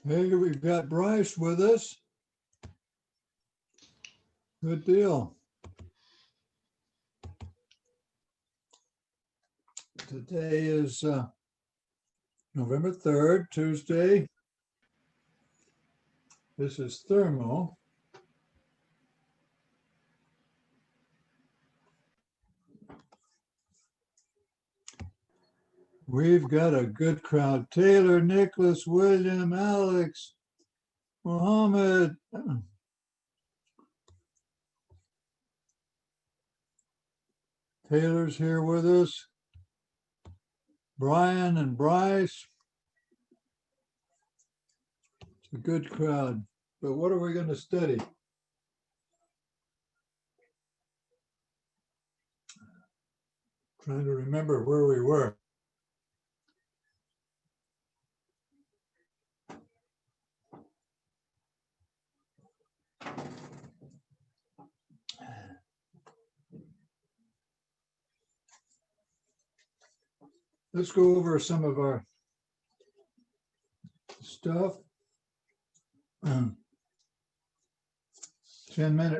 Hey, we've got Bryce with us. Good deal. Today is November 3rd, Tuesday. This is Thermo. We've got a good crowd. Taylor, Nicholas, William, Alex, Mohammed. Taylor's here with us. Brian and Bryce. It's a good crowd. But what are we going to study? Trying to remember where we were. Let's go over some of our stuff. 10-minute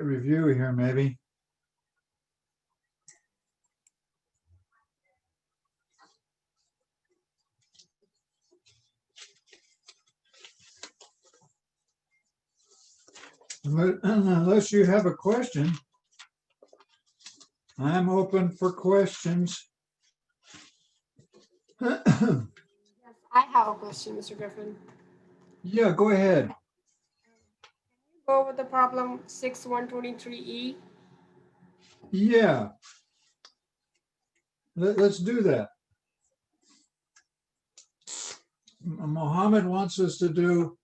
review here, maybe. Unless you have a question, I'm open for questions. Yes, I have a question, Mr. Griffin. Yeah, go ahead. Go with the problem 6123E. Yeah, let's do that. Mohammed wants us to do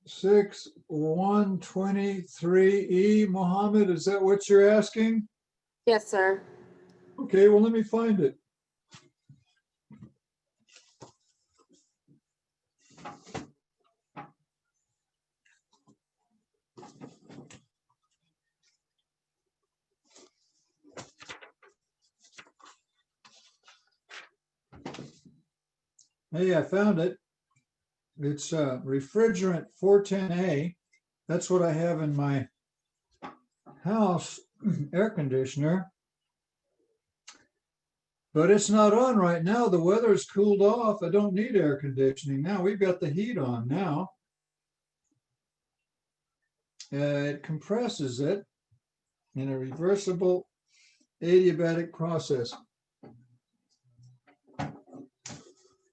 6123E. Mohammed, is that what you're asking? Yes, sir. Okay, well, let me find it. Hey, I found it. It's refrigerant 410A. That's what I have in my house air conditioner. But it's not on right now. The weather's cooled off. I don't need air conditioning now. We've got the heat on now. It compresses it in a reversible adiabatic process.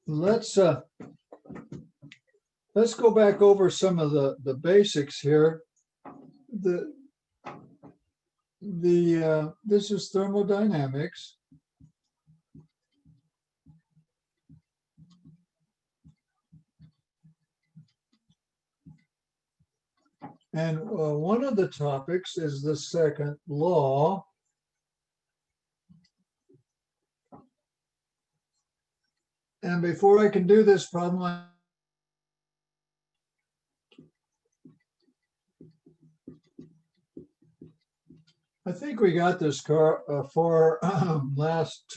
Let's go back over some of the basics here. This is thermodynamics. And one of the topics is the second law. And before I can do this problem, I think we got this car for last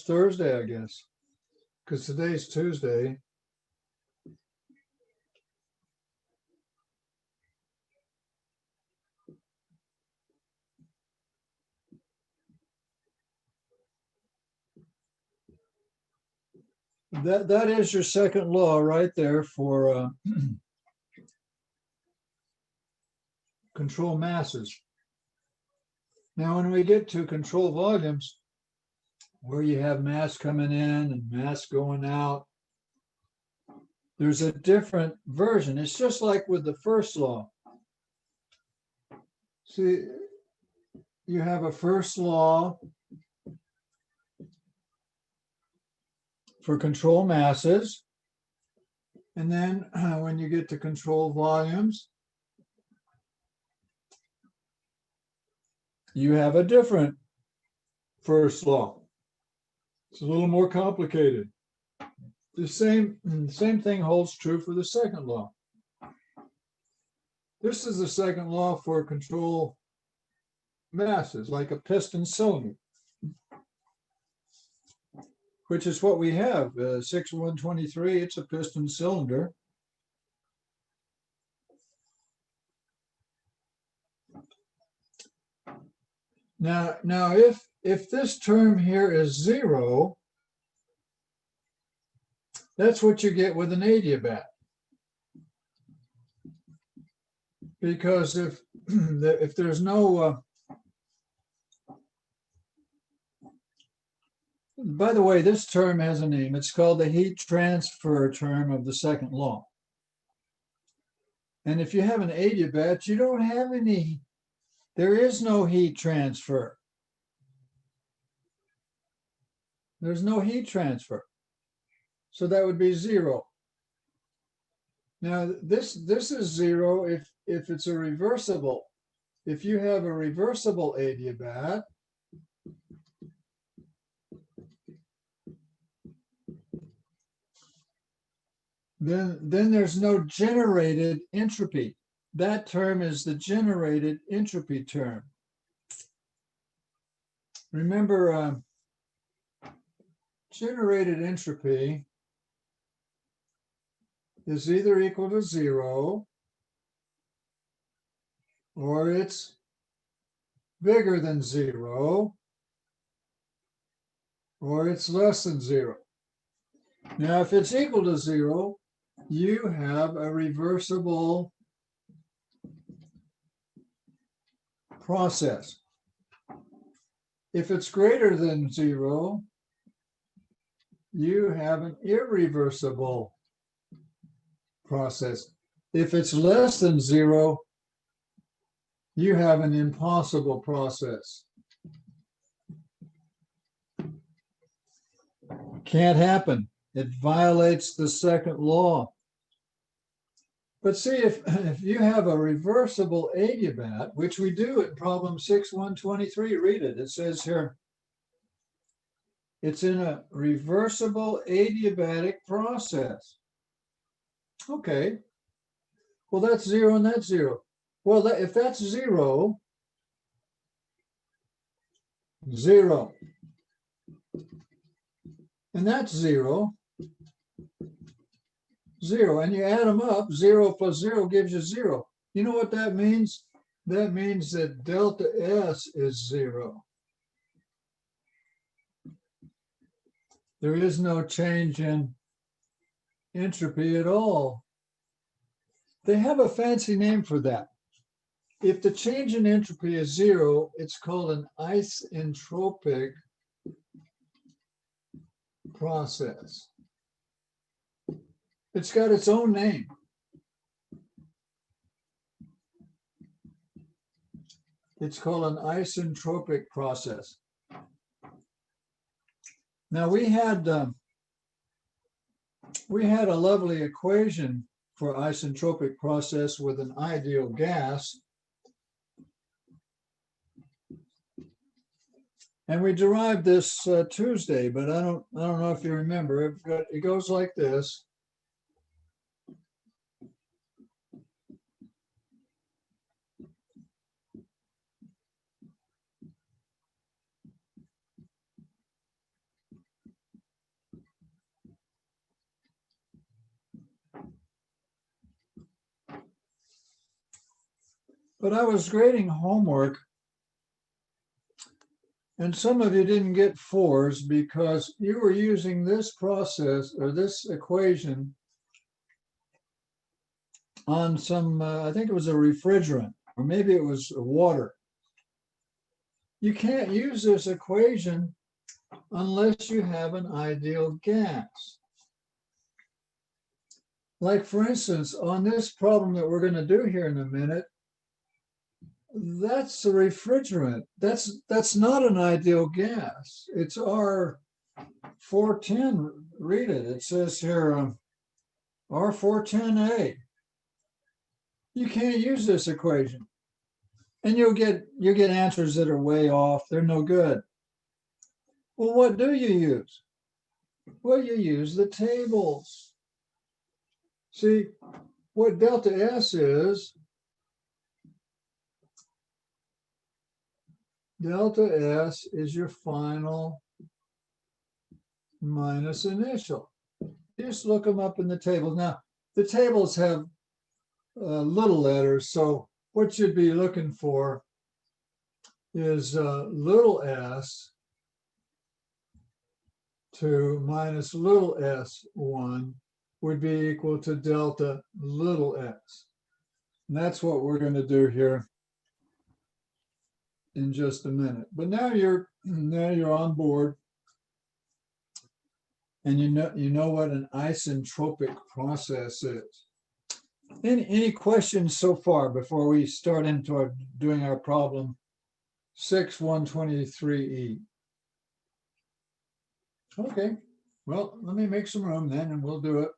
Thursday, I guess, because today's Tuesday. That is your second law right there for control masses. Now, when we get to control volumes, where you have mass coming in and mass going out, there's a different version. It's just like with the first law. See, you have a first law for control masses. And then when you get to control volumes, you have a different first law. It's a little more complicated. The same thing holds true for the second law. This is the second law for control masses, like a piston cylinder. which is what we have. 6123, it's a piston cylinder. Now, if this term here is 0, that's what you get with an adiabat. Because if there's no, by the way, this term has a name. It's called the heat transfer term of the second law. And if you have an adiabat, you don't have any, there is no heat transfer. There's no heat transfer. So that would be 0. Now, this is 0 if it's a reversible. If you have a reversible adiabat, then there's no generated entropy. That term is the generated entropy term. Remember, generated entropy is either equal to 0 or it's bigger than 0 or it's less than 0. Now, if it's equal to 0, you have a reversible process. If it's greater than 0, you have an irreversible process. If it's less than 0, you have an impossible process. Can't happen. It violates the second law. But see, if you have a reversible adiabat, which we do in problem 6123, read it. It says here, it's in a reversible adiabatic process. Okay. Well, that's 0 and that's 0. Well, if that's 0, 0, and that's 0, 0, and you add them up, 0 plus 0 gives you 0. You know what that means? That means that delta S is 0. There is no change in entropy at all. They have a fancy name for that. If the change in entropy is 0, it's called an isentropic process. It's got its own name. It's called an isentropic process. Now we had a lovely equation for isentropic process with an ideal gas. And we derived this Tuesday, but I don't know if you remember. It goes like this. But I was grading homework, and some of you didn't get 4s because you were using this process or this equation on some, I think it was a refrigerant, or maybe it was water. You can't use this equation unless you have an ideal gas. Like, for instance, on this problem that we're going to do here in a minute, that's a refrigerant. That's not an ideal gas. It's R410. Read it. It says here R410A. You can't use this equation, and you'll get answers that are way off. They're no good. Well, what do you use? Well, you use the tables. See, what delta S is, delta S is your final minus initial. Just look them up in the table. Now, the tables have little letters, so what you'd be looking for is little s 2 minus little s1 would be equal to delta little s. And that's what we're going to do here in just a minute. But now you're on board, and you know what an isentropic process is. Any questions so far before we start into doing our problem 6-123E? Okay, well, let me make some room then and we'll do it.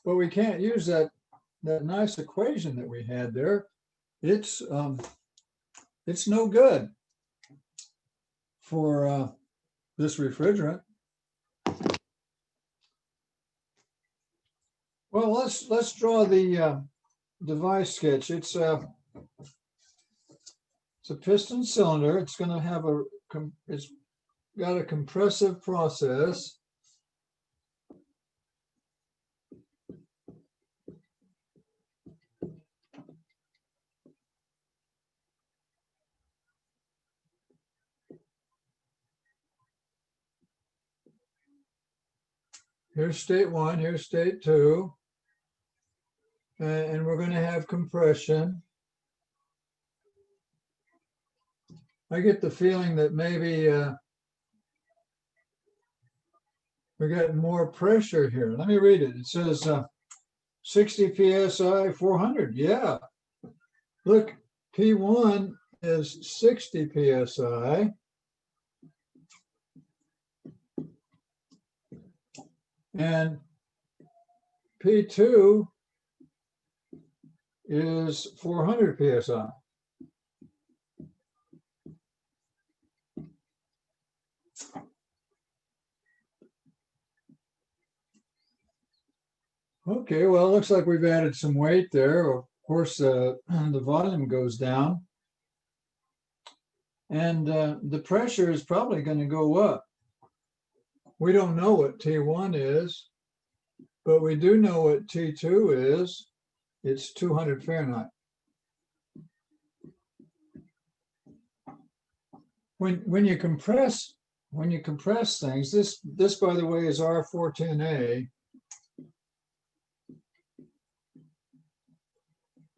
But we can't use that nice equation that we had there. It's no good for this refrigerant. Well, let's draw the device sketch. It's a piston cylinder. It's going to have it's got a compressive process. Here's state 1, here's state 2. And we're going to have compression. I get the feeling that maybe we're getting more pressure here. Let me read it. It says 60 psi, 400. Yeah. Look, P1 is 60 psi. And P2 is 400 psi. Okay, well, it looks like we've added some weight there. Of course, the volume goes down. And the pressure is probably going to go up. We don't know what T1 is, but we do know what T2 is. It's 200 Fahrenheit. When you compress things, this by the way is R410A.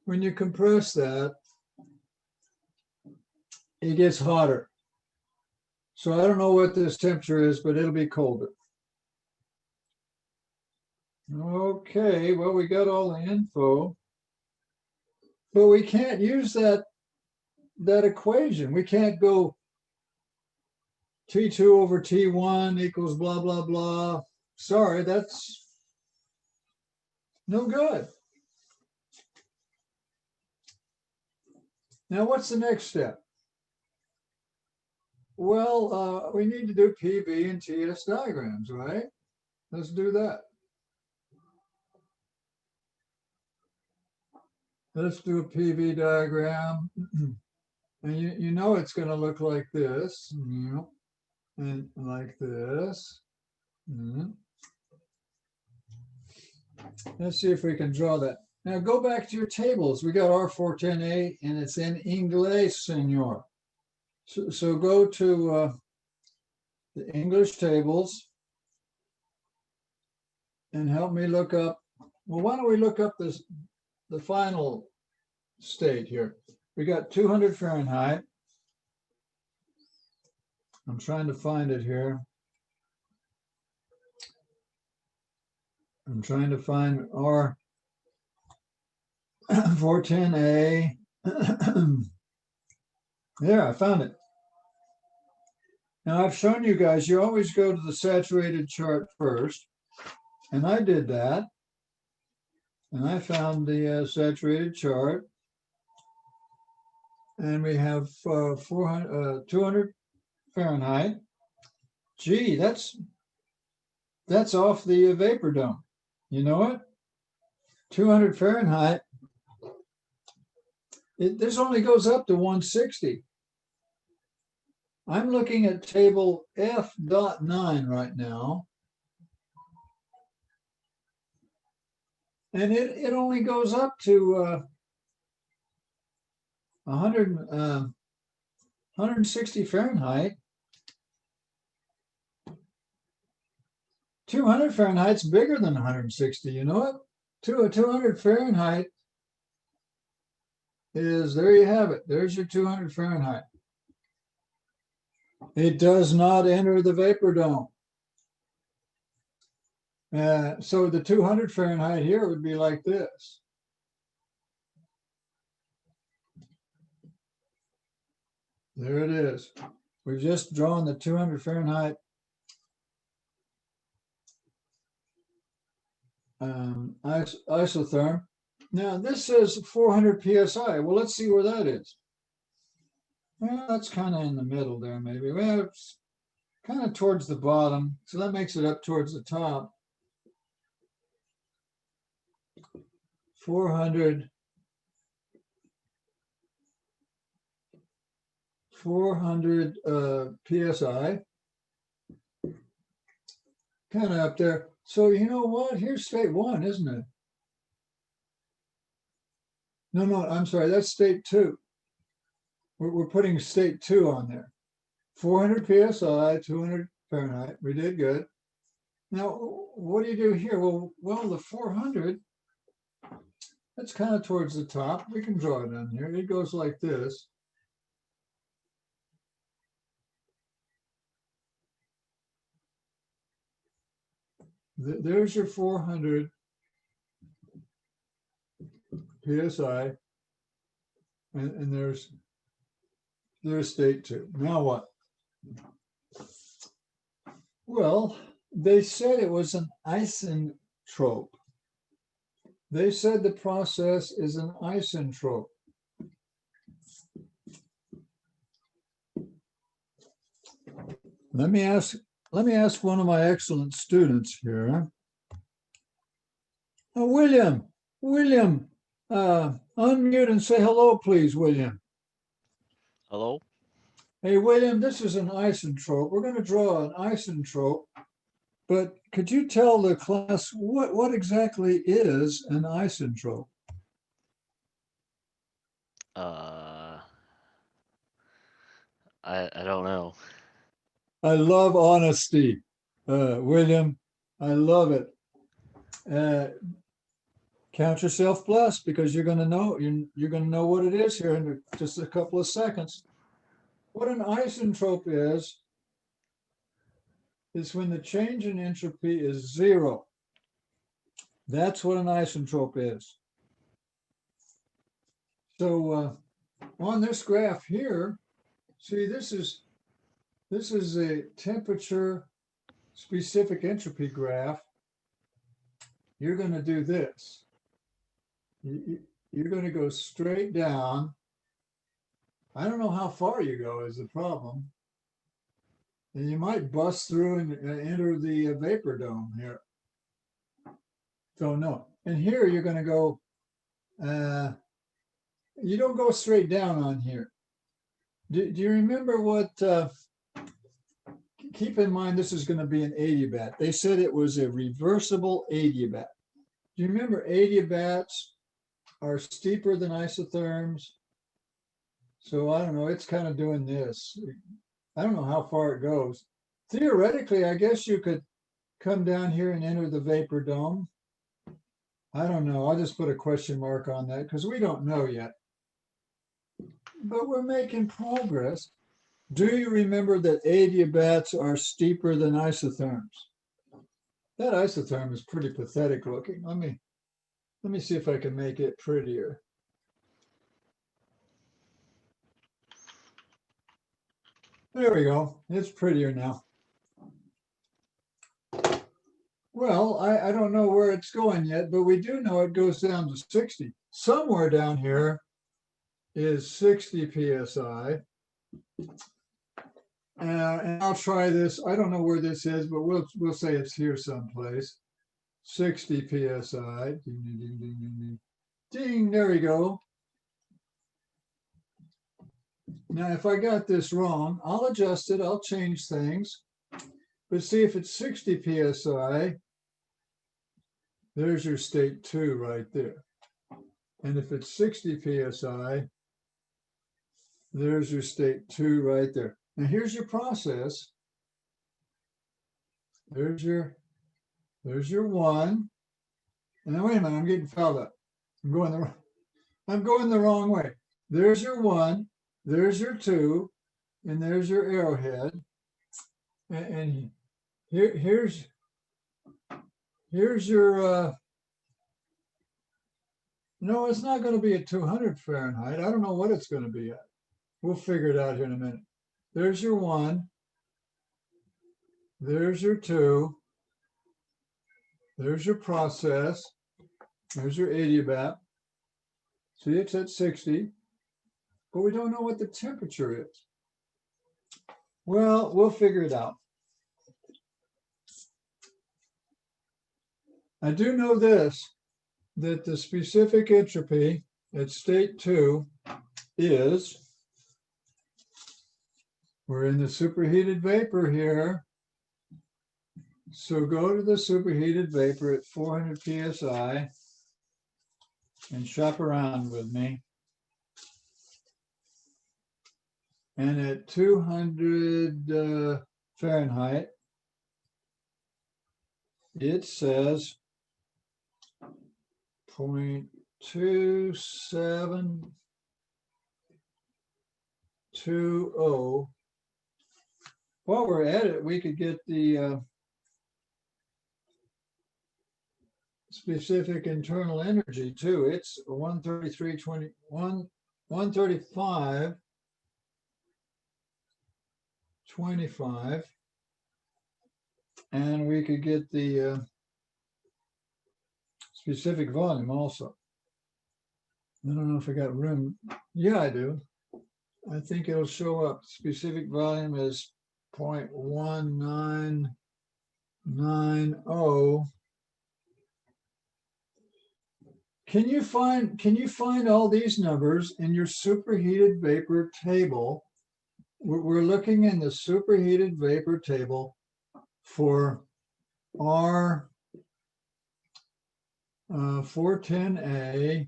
When you compress that, it gets hotter. So I don't know what this temperature is, but it'll be colder. Okay, well, we got all the info, but we can't use that equation. We can't go T2 over T1 equals blah, blah, blah. Sorry, that's no good. Now, what's the next step? Well, we need to do PV and TS diagrams, right? Let's do that. Let's do a PV diagram. And you know it's going to look like this. And like this. Let's see if we can draw that. Now go back to your tables. We got R410A and it's in English, senor. So go to the English tables and help me look up. Well, why don't we look up the final state here? We got 200 Fahrenheit. I'm trying to find it here. I'm trying to find R410A. There, I found it. Now I've shown you guys, you always go to the saturated chart first. And I did that. And I found the saturated chart. And we have 200 Fahrenheit. Gee, that's off the vapor dome. You know what? 200 Fahrenheit This only goes up to 160. I'm looking at table F.9 right now. And it only goes up to 160 Fahrenheit. 200 Fahrenheit's bigger than 160, you know it? 200 Fahrenheit is, there you have it. There's your 200 Fahrenheit. It does not enter the vapor dome. So the 200 Fahrenheit here would be like this. There it is. We've just drawn the 200 Fahrenheit isotherm. Now this says 400 psi. Well, let's see where that is. Well, that's kind of in the middle there, maybe. Well, it's kind of towards the bottom, so that makes it up towards the top. 400 psi, kind of up there. So you know what? Here's state 1, isn't it? No, I'm sorry. That's state 2. We're putting state 2 on there. 400 psi, 200 Fahrenheit. We did good. Now, what do you do here? Well, the 400, that's kind of towards the top. We can draw it on here. It goes like this. There's your 400 psi, and there's state 2. Now what? Well, they said it was an isentrope. They said the process is an isentrope. Let me ask one of my excellent students here. William, unmute and say hello, please, William. Hello? Hey, William, this is an isentrope. We're going to draw an isentrope, but could you tell the class what exactly is an isentrope? I don't know. I love honesty, William. I love it. Count yourself blessed, because you're going to know what it is here in just a couple of seconds. What an isentrope is when the change in entropy is 0. That's what an isentrope is. So on this graph here, see, this is a temperature specific entropy graph. You're going to do this. You're going to go straight down. I don't know how far you go is the problem. And you might bust through and enter the vapor dome here. Don't know. And here you're going to go, you don't go straight down on here. Do you remember what, keep in mind this is going to be an adiabat. They said it was a reversible adiabat. Do you remember adiabats are steeper than isotherms? So I don't know, it's kind of doing this. I don't know how far it goes. Theoretically, I guess you could come down here and enter the vapor dome. I don't know. I'll just put a question mark on that because we don't know yet. But we're making progress. Do you remember that adiabats are steeper than isotherms? That isotherm is pretty pathetic looking. Let me see if I can make it prettier. There we go. It's prettier now. Well, I don't know where it's going yet, but we do know it goes down to 60. Somewhere down here is 60 psi. And I'll try this. I don't know where this is, but we'll say it's here someplace. 60 psi. Ding, ding, ding, ding, ding, ding. Ding, there we go. Now, if I got this wrong, I'll adjust it, I'll change things. But see, if it's 60 PSI, there's your state 2 right there. And if it's 60 PSI, there's your state 2 right there. Now here's your process. There's your 1. And now wait a minute, I'm getting fouled up. I'm going the wrong way. There's your 1, there's your 2, and there's your arrowhead. And here's your no, it's not going to be at 200 Fahrenheit. I don't know what it's going to be at. We'll figure it out here in a minute. There's your 1. There's your 2. There's your process. There's your adiabat. See, it's at 60, but we don't know what the temperature is. Well, we'll figure it out. I do know this, that the specific entropy at state 2 is, we're in the superheated vapor here. So go to the superheated vapor at 400 PSI and shop around with me. And at 200 Fahrenheit, it says 0.2720. While we're at it, we could get the specific internal energy too. It's 135.25, and we could get the specific volume also. I don't know if I got room. Yeah, I do. I think it'll show up. Specific volume is 0.1990. Can you find all these numbers in your superheated vapor table? We're looking in the superheated vapor table for R 410A.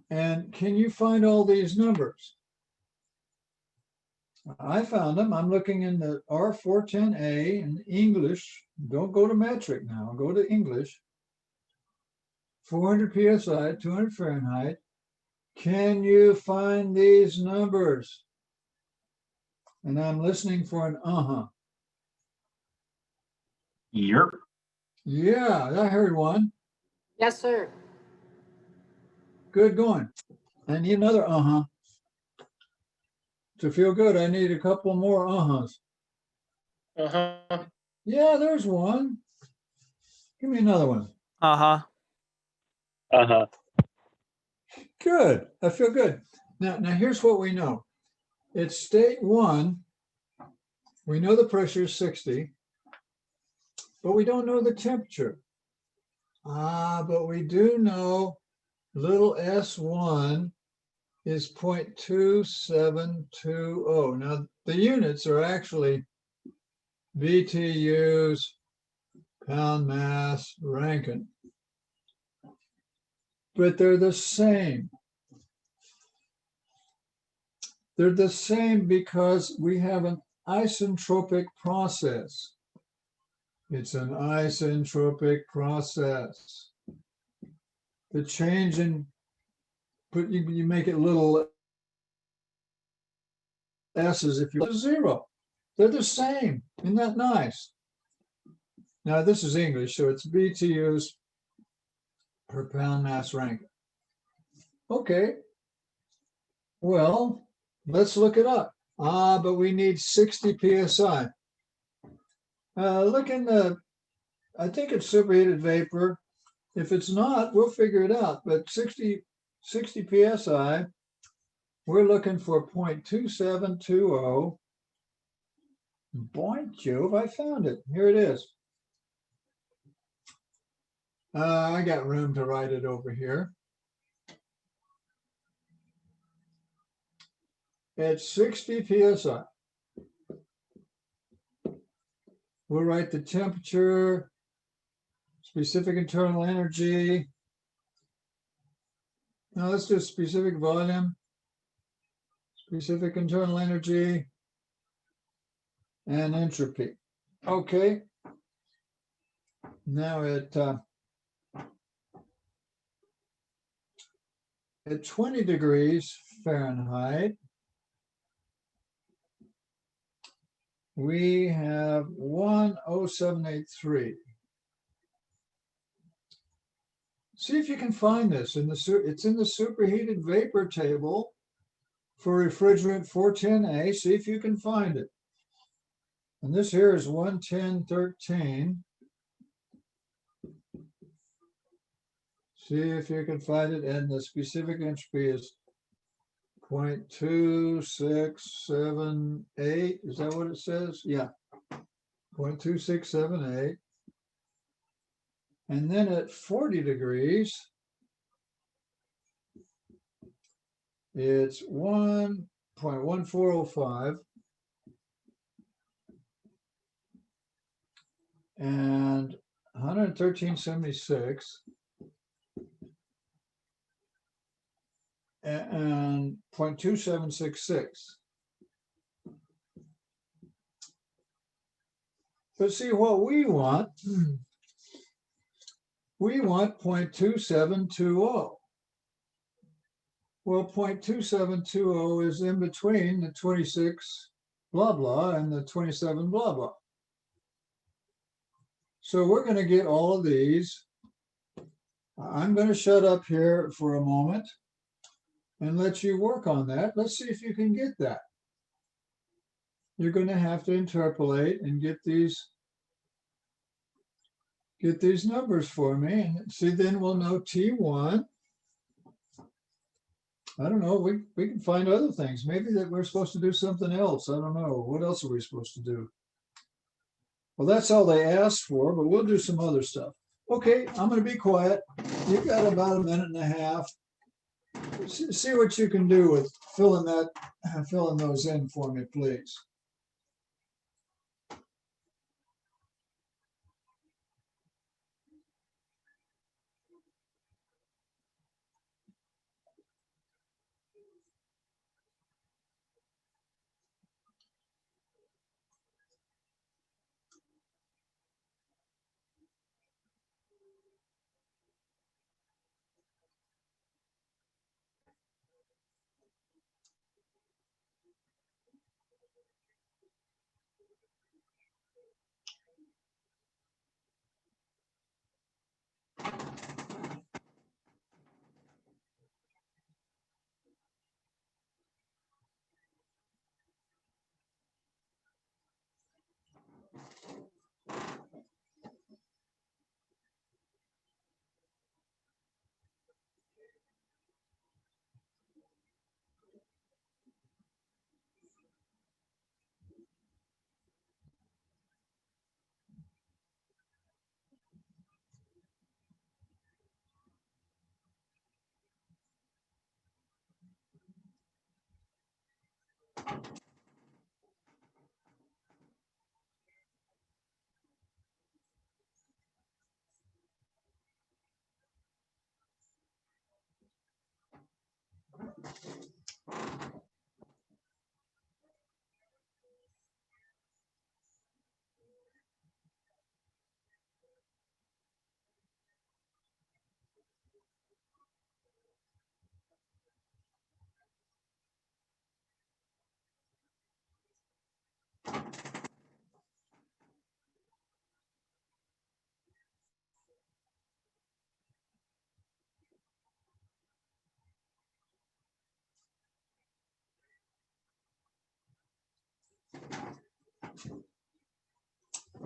And can you find all these numbers? I found them. I'm looking in the R410A in English. Don't go to metric now, go to English. 400 PSI, 200 Fahrenheit. Can you find these numbers? And I'm listening for an uh-huh. Yep. Yeah, I heard one. Yes, sir. Good going. I need another uh-huh. To feel good, I need a couple more uh-huhs. Uh-huh. Yeah, there's one. Give me another one. Uh-huh. Uh-huh. Good. I feel good. Now here's what we know. It's state 1. We know the pressure is 60, but we don't know the temperature. But we do know little s1 is 0.2720. Now the units are actually BTUs, pound mass, Rankine. But they're the same. They're the same because we have an isentropic process. It's an isentropic process. The change in, you make it little s's if you 0. They're the same. Isn't that nice? Now this is English, so it's BTUs per pound mass Rankine. Okay. Well, let's look it up. But we need 60 PSI. Look in the, I think it's superheated vapor. If it's not, we'll figure it out. But 60 PSI, we're looking for 0.2720. Boy, Jove, I found it. Here it is. I got room to write it over here. at 60 psi. We'll write the temperature, specific internal energy. Now let's do specific volume, specific internal energy, and entropy. Okay. Now at 20 degrees Fahrenheit, we have 10783. See if you can find this in it's in the superheated vapor table for refrigerant 410A. See if you can find it. And this here is 11013. See if you can find it, and the specific entropy is 0.2678. Is that what it says? Yeah, 0.2678. And then at 40 degrees, it's 1.1405. And 113.76. And 0.2766. But see what we want 0.2720. Well, 0.2720 is in between the 26 blah blah and the 27 blah blah. So we're going to get all of these. I'm going to shut up here for a moment and let you work on that. Let's see if you can get that. You're going to have to interpolate and get these numbers for me. And see, then we'll know T1. I don't know, we can find other things. Maybe that we're supposed to do something else. I don't know. What else are we supposed to do? Well, that's all they asked for, but we'll do some other stuff. Okay, I'm going to be quiet. You've got about a minute and a half. See what you can do with filling those in for me, please.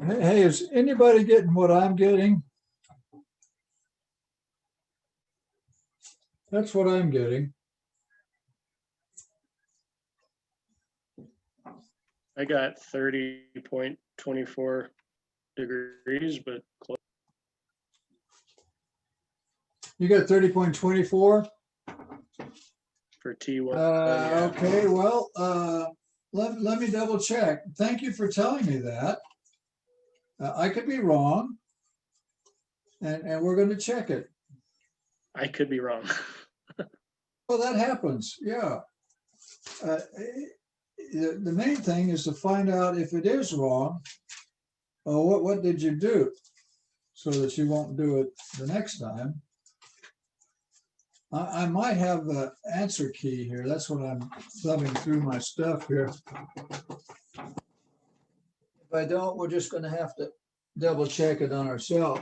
Hey, is anybody getting what I'm getting? That's what I'm getting. I got 30.24 degrees, but close. You got 30.24? for T1. Okay, well, let me double check. Thank you for telling me that. I could be wrong. And we're going to check it. I could be wrong. Well, that happens, yeah. The main thing is to find out if it is wrong, what did you do? So that you won't do it the next time. I might have the answer key here. That's what I'm thumbing through my stuff here. If I don't, we're just going to have to double check it on ourselves.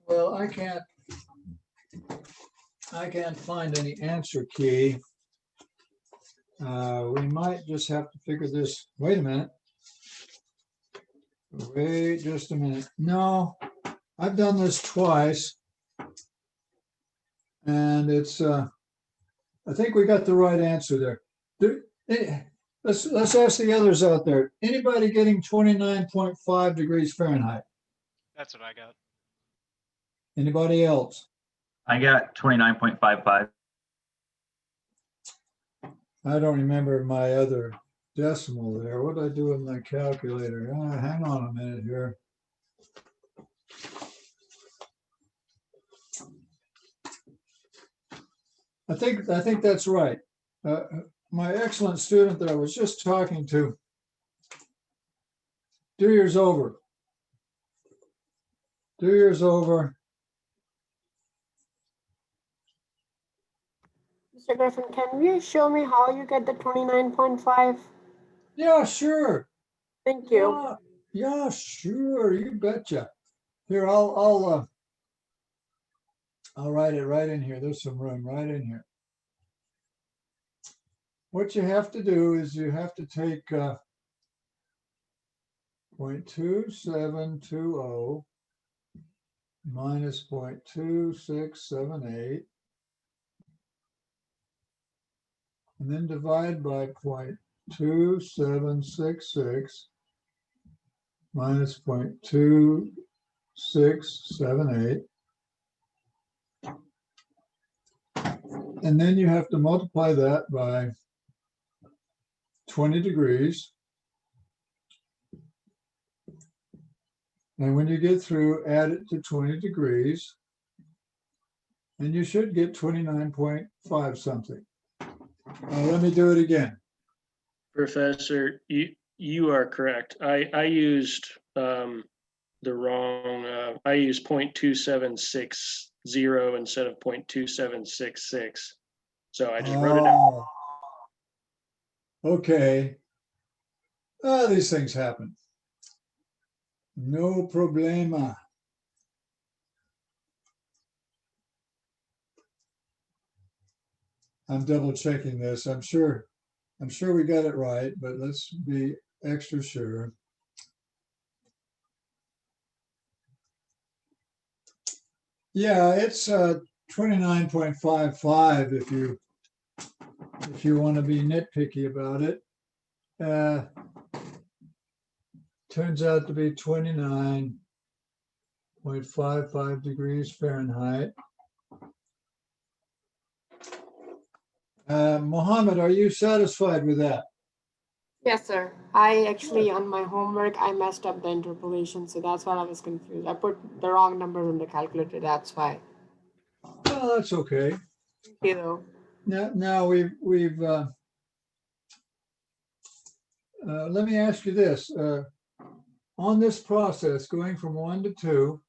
Well, I can't find any answer key. We might just have to figure this. Wait a minute. Wait just a minute. No, I've done this twice. And it's, I think we got the right answer there. Let's ask the others out there. Anybody getting 29.5 degrees Fahrenheit? That's what I got. Anybody else? I got 29.55. I don't remember my other decimal there. What did I do with my calculator? Hang on a minute here. I think that's right. My excellent student that I was just talking to, do yours over. Do yours over. Mr. Griffin, can you show me how you get the 29.5? Yeah, sure. Thank you. Yeah, sure. You betcha. Here, I'll write it right in here. There's some room right in here. What you have to do is you have to take 0.2720 minus 0.2678 and then divide by 0.2766 minus 0.2678. And then you have to multiply that by 20 degrees. And when you get through, add it to 20 degrees. And you should get 29.5 something. Let me do it again. Professor, you are correct. I used the wrong, I used 0.2760 instead of 0.2766. So I just wrote it down. Oh, okay. These things happen. No problema. I'm double checking this. I'm sure we got it right, but let's be extra sure. Yeah, it's 29.55 if you want to be nitpicky about it. Turns out to be 29.55 degrees Fahrenheit. Mohammed, are you satisfied with that? Yes, sir. I actually, on my homework, I messed up the interpolation, so that's why I was confused. I put the wrong numbers in the calculator, that's why. Oh, that's okay. Thank you, though. Now we've let me ask you this. On this process, going from 1 to 2,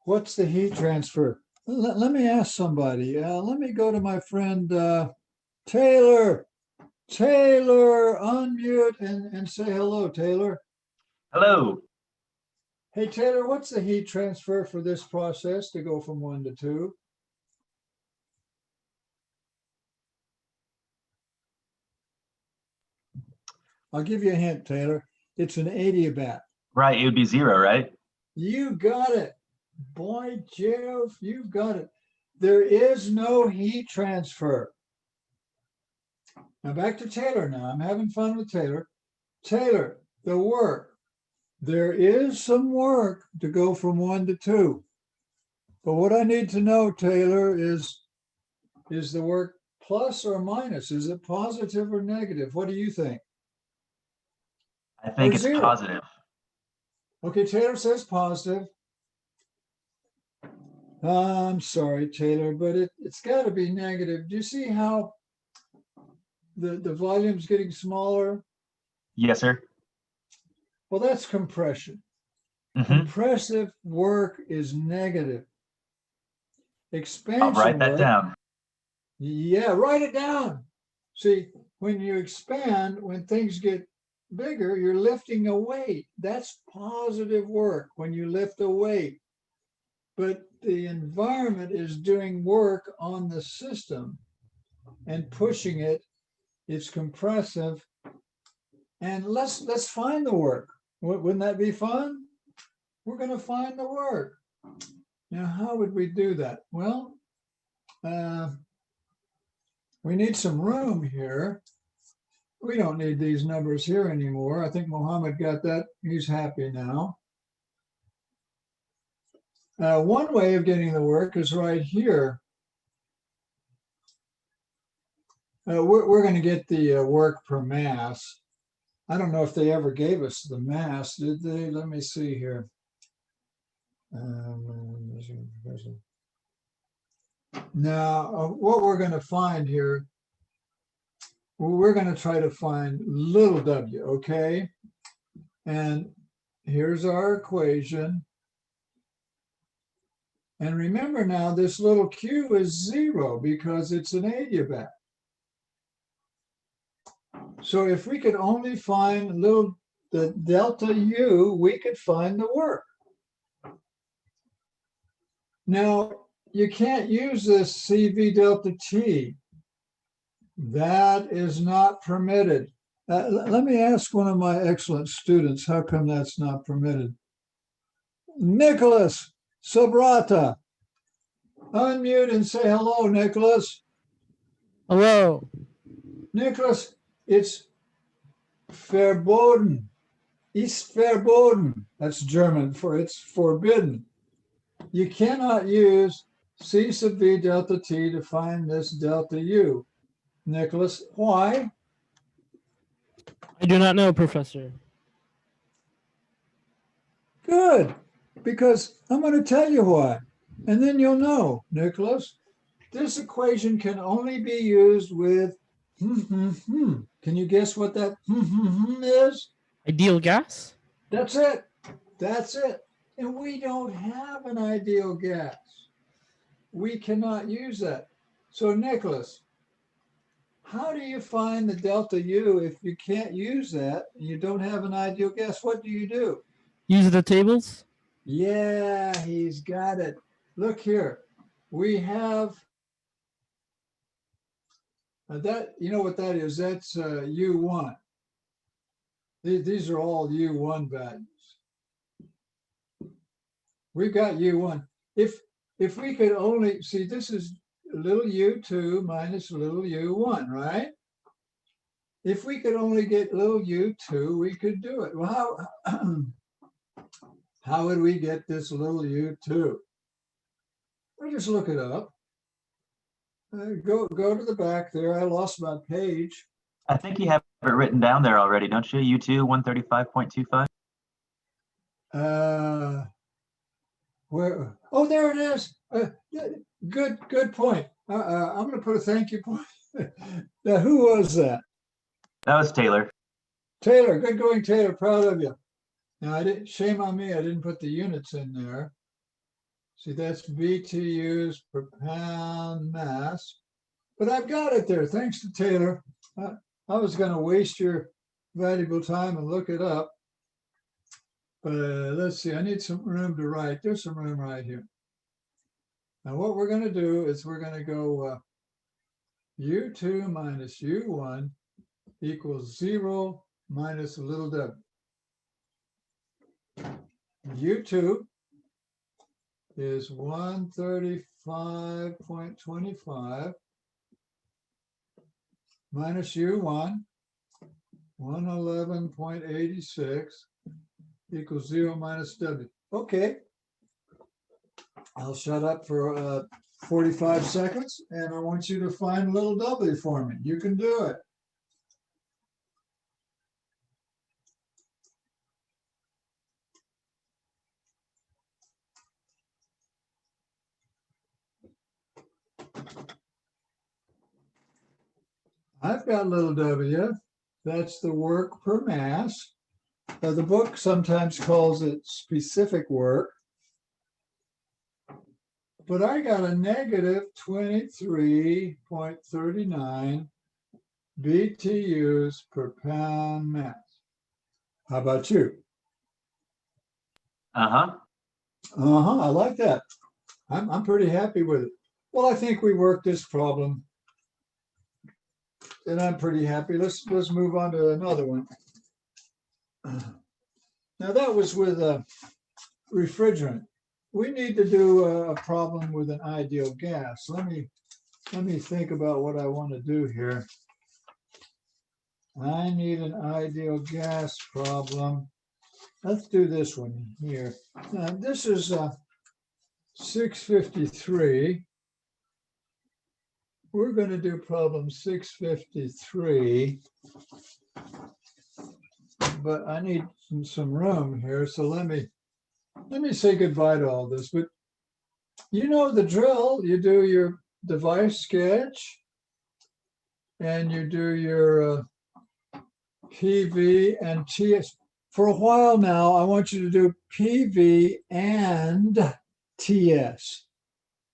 what's the heat transfer? Let me ask somebody. Let me go to my friend Taylor. Taylor, unmute and say hello, Taylor. Hello. Hey, Taylor, what's the heat transfer for this process to go from 1 to 2? I'll give you a hint, Taylor. It's an adiabat. Right, it would be 0, right? You got it. Boy, Jeff, you got it. There is no heat transfer. Now back to Taylor now. I'm having fun with Taylor. Taylor, the work. There is some work to go from 1 to 2. But what I need to know, Taylor, is the work plus or minus? Is it positive or negative? What do you think? I think Or it's zero. positive. Okay, Taylor says positive. I'm sorry, Taylor, but it's got to be negative. Do you see how the volume's getting smaller? Yes, sir. Well, that's compression. Mhm. Compressive work is negative. I'll Expansion write that work, down. yeah, write it down. See, when you expand, when things get bigger, you're lifting a weight. That's positive work when you lift a weight. But the environment is doing work on the system and pushing it. It's compressive. And let's find the work. Wouldn't that be fun? We're going to find the work. Now, how would we do that? Well, we need some room here. We don't need these numbers here anymore. I think Mohammed got that. He's happy now. One way of getting the work is right here. We're going to get the work per mass. I don't know if they ever gave us the mass, did they? Let me see here. Now, what we're going to find here, we're going to try to find little w, okay? And here's our equation. And remember now, this little q is 0 because it's an adiabat. So if we could only find the delta u, we could find the work. Now, you can't use this CV delta T. That is not permitted. Let me ask one of my excellent students, how come that's not permitted? Nicholas Sobrata, unmute and say hello, Nicholas. Hello. Nicholas, it's verboten. Ist verboten. That's German for it's forbidden. You cannot use C sub V delta T to find this delta U. Nicholas, why? I do not know, Professor. Good, because I'm going to tell you why, and then you'll know, Nicholas. This equation can only be used with Can you guess what that is? Ideal gas? That's it. That's it. And we don't have an ideal gas. We cannot use that. So, Nicholas, how do you find the delta U if you can't use that and you don't have an ideal gas? What do you do? Use the tables? Yeah, he's got it. Look here. We have that, you know what that is? That's U1. These are all U1 values. We've got U1. If we could only see, this is little U2 minus little U1, right? If we could only get little U2, we could do it. Well, how would we get this little U2? Well, just look it up. Go to the back there. I lost my page. I think you have it written down there already, don't you? U2 135.25. Where? Oh, there it is. Good point. I'm going to put a thank you point. Now, who was that? That was Taylor. Taylor. Good going, Taylor. Proud of you. Now, shame on me. I didn't put the units in there. See, that's BTUs per pound mass. But I've got it there. Thanks to Taylor. I was going to waste your valuable time and look it up. But let's see. I need some room to write. There's some room right here. Now, what we're going to do is we're going to go U2 minus U1 equals 0 minus a little w. U2 is 135.25 minus U1, 111.86 equals 0 minus W. Okay. I'll shut up for 45 seconds, and I want you to find little w for me. You can do it. I've got little w. That's the work per mass. The book sometimes calls it specific work. But I got a negative 23.39 BTUs per pound mass. How about you? Uh-huh. I like that. I'm pretty happy with it. Well, I think we worked this problem, and I'm pretty happy. Let's move on to another one. Now that was with a refrigerant. We need to do a problem with an ideal gas. Let me think about what I want to do here. I need an ideal gas problem. Let's do this one here. Now, this is 653. We're going to do problem 653. But I need some room here, so let me say goodbye to all this. But you know the drill. You do your device sketch, and you do your PV and TS. For a while now, I want you to do PV and TS.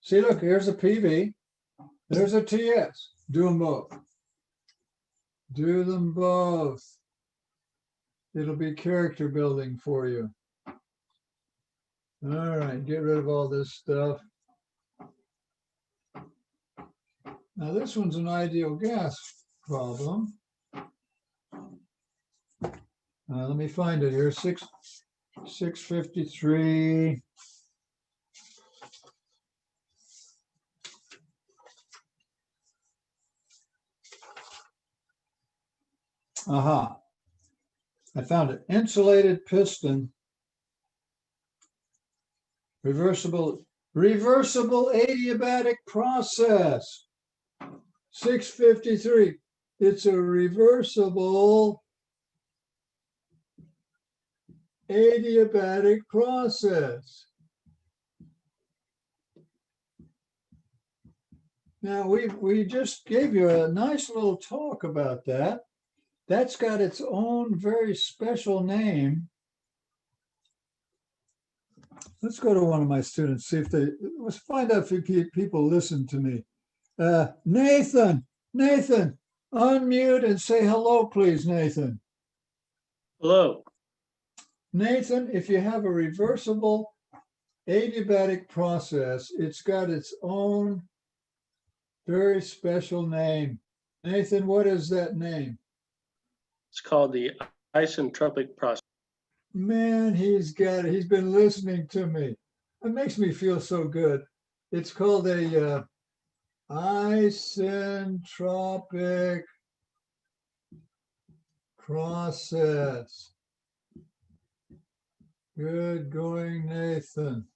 See, look, here's a PV. There's a TS. Do them both. Do them both. It'll be character building for you. All right, get rid of all this stuff. Now this one's an ideal gas problem. Let me find it here, 653. Aha, I found it. Insulated piston. Reversible adiabatic process. 653. It's a reversible adiabatic process. Now we just gave you a nice little talk about that. That's got its own very special name. Let's go to one of my students, see if let's find out if people listen to me. Nathan, unmute and say hello, please, Nathan. Hello. Nathan, if you have a reversible adiabatic process, it's got its own very special name. Nathan, what is that name? It's called the isentropic process. Man, he's got it. He's been listening to me. It makes me feel so good. It's called a isentropic process. Good going, Nathan.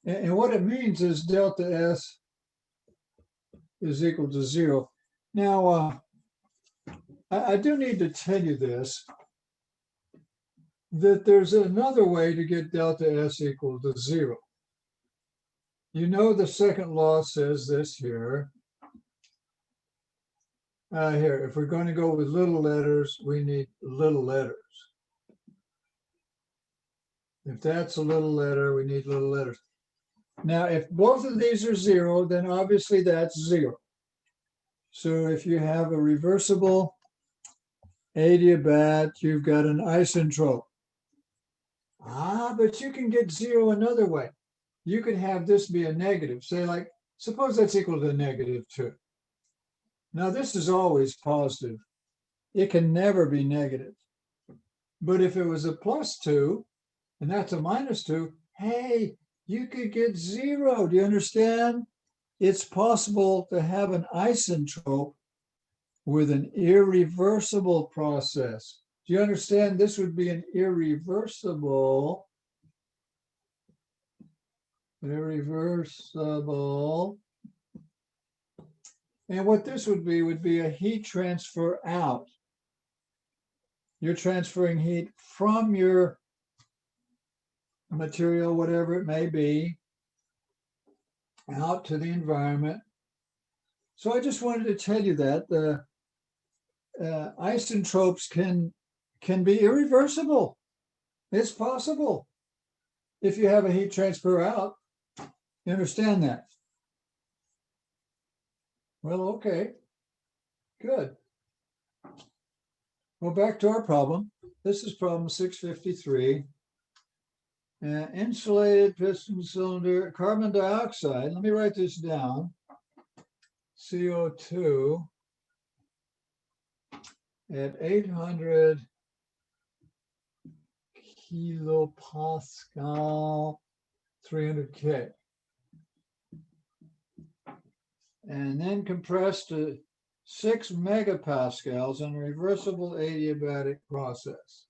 And what it means is delta S is equal to 0. Now, I do need to tell you this, that there's another way to get delta S equal to 0. You know the second law says this here. Here, if we're going to go with little letters, we need little letters. If that's a little letter, we need little letters. Now, if both of these are 0, then obviously that's 0. So if you have a reversible adiabat, you've got an isentrope. But you can get 0 another way. You can have this be a negative. Say, like, suppose that's equal to -2. Now, this is always positive. it can never be negative. But if it was a +2, and that's a -2, hey, you could get 0. Do you understand? It's possible to have an isentrope with an irreversible process. Do you understand? This would be an irreversible. And what this would be a heat transfer out. You're transferring heat from your material, whatever it may be, out to the environment. So I just wanted to tell you that the isentropes can be irreversible. It's possible if you have a heat transfer out. You understand that? Well, okay, good. Well, back to our problem. This is problem 653. Insulated piston cylinder, carbon dioxide. Let me write this down. CO2 at 800 kilopascal, 300 K. And then compressed to 6 megapascals in a reversible adiabatic process.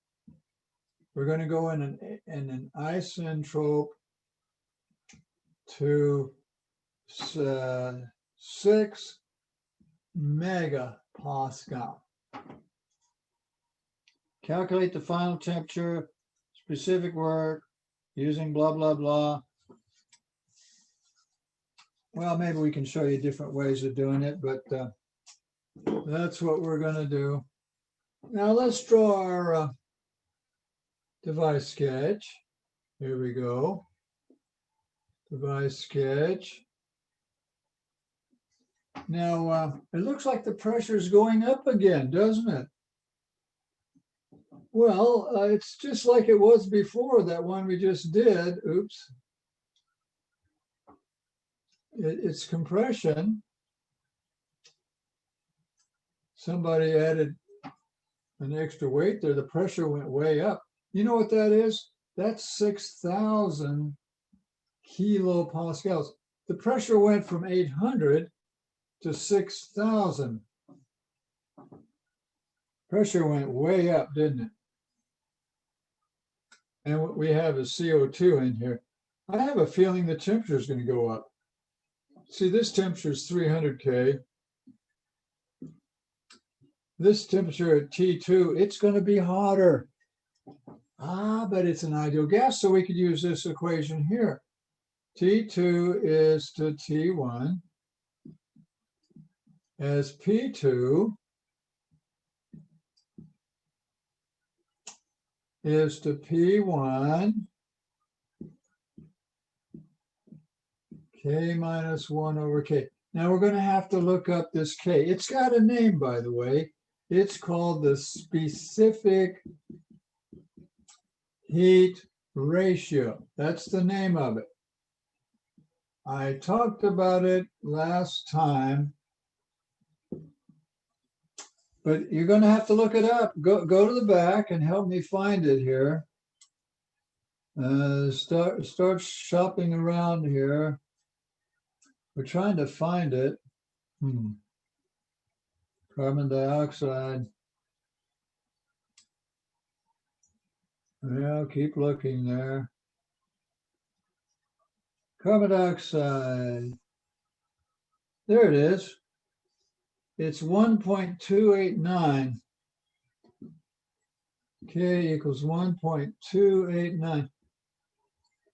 We're going to go in an isentrope to 6 megapascal. Calculate the final temperature, specific work, using blah, blah, blah. Well, maybe we can show you different ways of doing it, but that's what we're going to do. Now let's draw our device sketch. Here we go. Device sketch. Now, it looks like the pressure is going up again, doesn't it? Well, it's just like it was before, that one we just did. Oops. It's compression. Somebody added an extra weight there. The pressure went way up. You know what that is? That's 6,000 kilopascals. The pressure went from 800 to 6,000. Pressure went way up, didn't it? And what we have is CO2 in here. I have a feeling the temperature is going to go up. See, this temperature is 300 K. This temperature at T2, it's going to be hotter. But it's an ideal gas, so we could use this equation here. T2 is to T1 as P2 is to P1 K minus 1 over K. Now we're going to have to look up this K. It's got a name, by the way. It's called the specific heat ratio. That's the name of it. I talked about it last time, but you're going to have to look it up. Go to the back and help me find it here. Start shopping around here. We're trying to find it. Carbon dioxide. Yeah, keep looking there. Carbon dioxide. There it is. It's 1.289. K equals 1.289.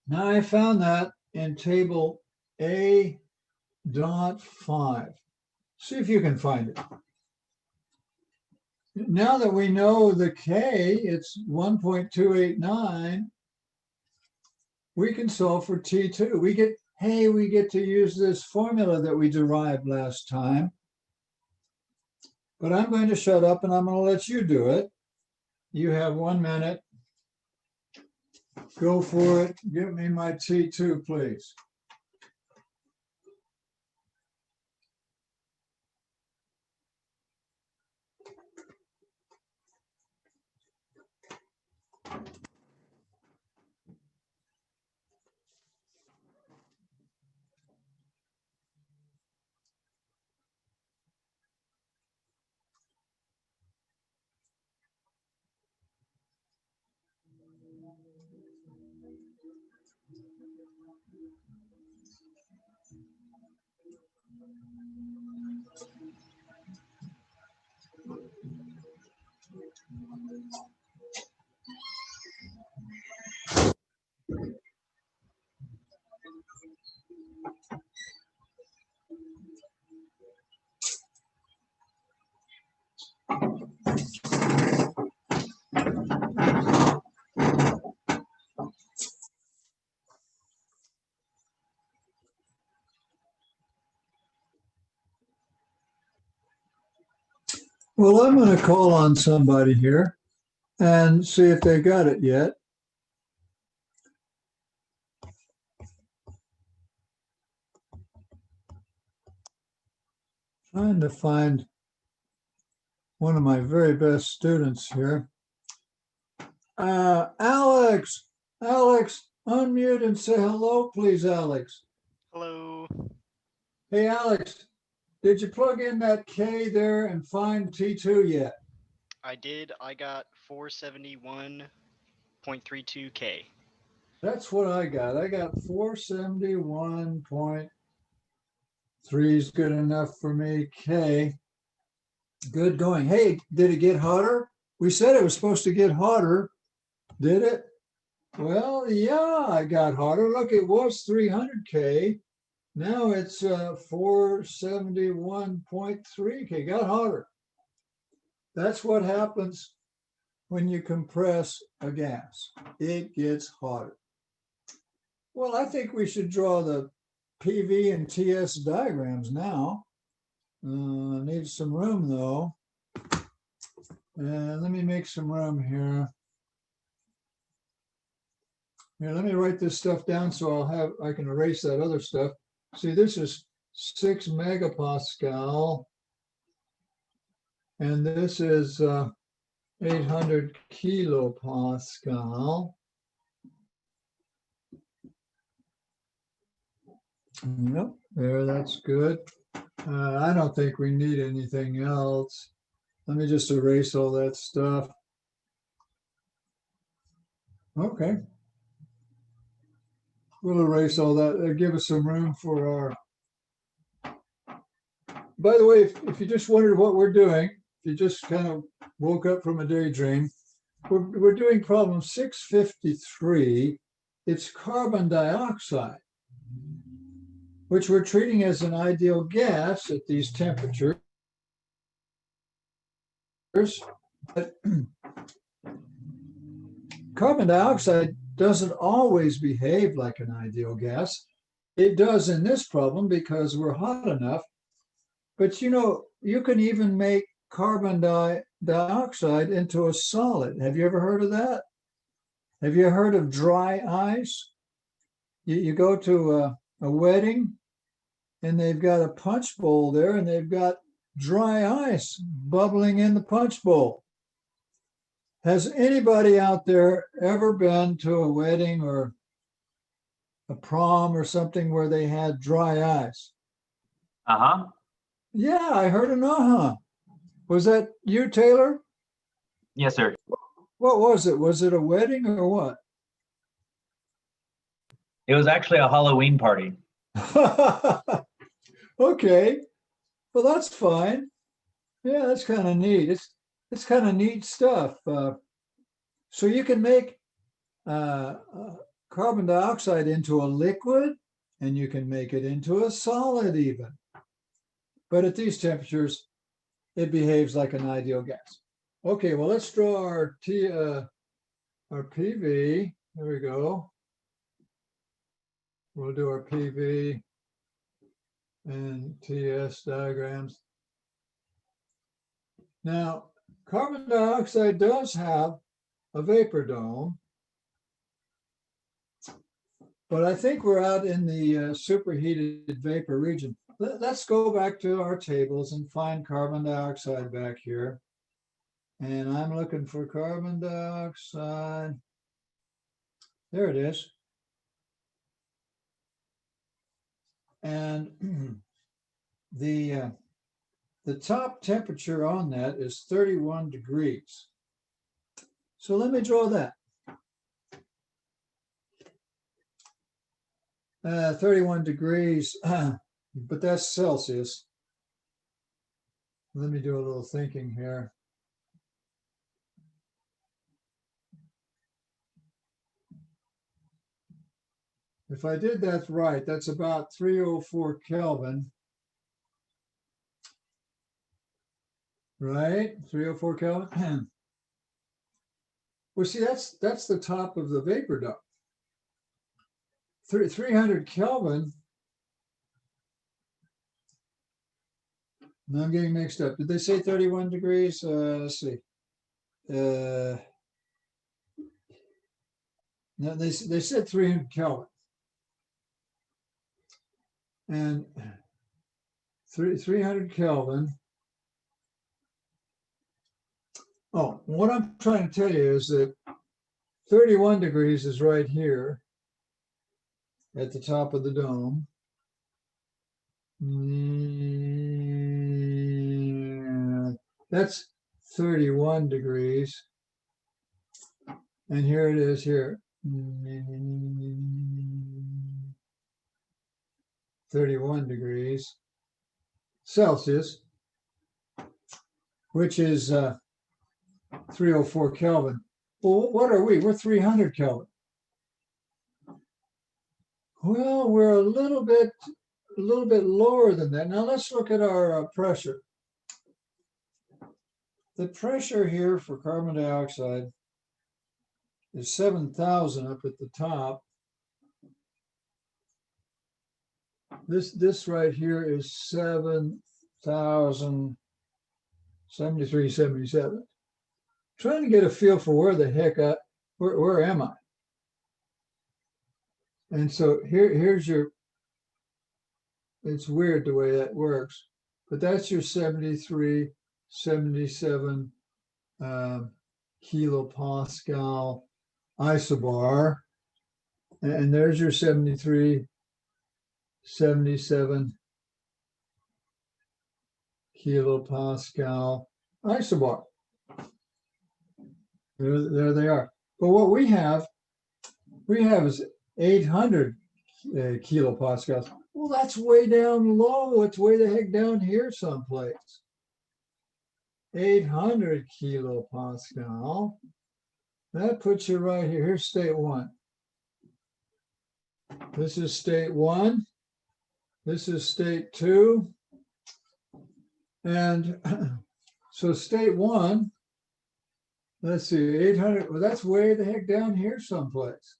Now I found that in table A.5. See if you can find it. Now that we know the K, it's 1.289, we can solve for T2. We get to use this formula that we derived last time. But I'm going to shut up and I'm going to let you do it. You have 1 minute. Go for it. Give me my T2, please. Well, I'm going to call on somebody here and see if they got it yet. Trying to find one of my very best students here. Alex, unmute and say hello, please, Alex. Hello. Hey, Alex, did you plug in that K there and find T2 yet? I did. I got 471.32K. That's what I got. I got 471.3 is good enough for me. K. Good going. Hey, did it get hotter? We said it was supposed to get hotter. Did it? Well, yeah, I got hotter. Look, it was 300K. Now it's 471.3K. Got hotter. That's what happens when you compress a gas. It gets hotter. Well, I think we should draw the PV and TS diagrams now. Need some room though. And let me make some room here. Here, let me write this stuff down so I can erase that other stuff. See, this is 6 megapascal. And this is 800 kilopascal. Yep, there, that's good. I don't think we need anything else. Let me just erase all that stuff. Okay. We'll erase all that. Give us some room for our. By the way, if you just wondered what we're doing, if you just kind of woke up from a daydream, we're doing problem 653. It's carbon dioxide, which we're treating as an ideal gas at these temperatures. But carbon dioxide doesn't always behave like an ideal gas. It does in this problem because we're hot enough. But you know, you can even make carbon dioxide into a solid. Have you ever heard of that? Have you heard of dry ice? You go to a wedding and they've got a punch bowl there and they've got dry ice bubbling in the punch bowl. Has anybody out there ever been to a wedding or a prom or something where they had dry ice? Uh-huh. Yeah, I heard an uh-huh. Was that you, Taylor? Yes, sir. What was it? Was it a wedding or what? It was actually a Halloween party. Okay, well, that's fine. Yeah, that's kind of neat. It's kind of neat stuff. So you can make carbon dioxide into a liquid, and you can make it into a solid even. But at these temperatures, it behaves like an ideal gas. Okay, well, let's draw our PV. There we go. We'll do our PV and TS diagrams. Now, carbon dioxide does have a vapor dome, but I think we're out in the superheated vapor region. Let's go back to our tables and find carbon dioxide back here. And I'm looking for carbon dioxide. There it is. And the top temperature on that is 31 degrees. So let me draw that. 31 degrees, but that's Celsius. Let me do a little thinking here. If I did that right, that's about 304 Kelvin. Right, 304 Kelvin. Well, see, that's the top of the vapor dome. 300 Kelvin. Now I'm getting mixed up. Did they say 31 degrees? Let's see. No, they said 300 Kelvin. And 300 Kelvin. Oh, what I'm trying to tell you is that 31 degrees is right here at the top of the dome. That's 31 degrees. And here it is here. 31 degrees Celsius, which is 304 Kelvin. Well, what are we? We're 300 Kelvin. Well, we're a little bit lower than that. Now let's look at our pressure. The pressure here for carbon dioxide is 7,000 up at the top. This right here is 7,000, 73, 77. Trying to get a feel for where the heck where am I? And so here's your, it's weird the way that works, but that's your 73, 77 kilopascal isobar. And there's your 73, 77 kilopascal isobar. There they are. But what we have is 800 kilopascals. Well, that's way down low. It's way the heck down here someplace. 800 kilopascal. That puts you right here. Here's state one. This is state one. This is state two. And so state one, let's see, 800, well, that's way the heck down here someplace.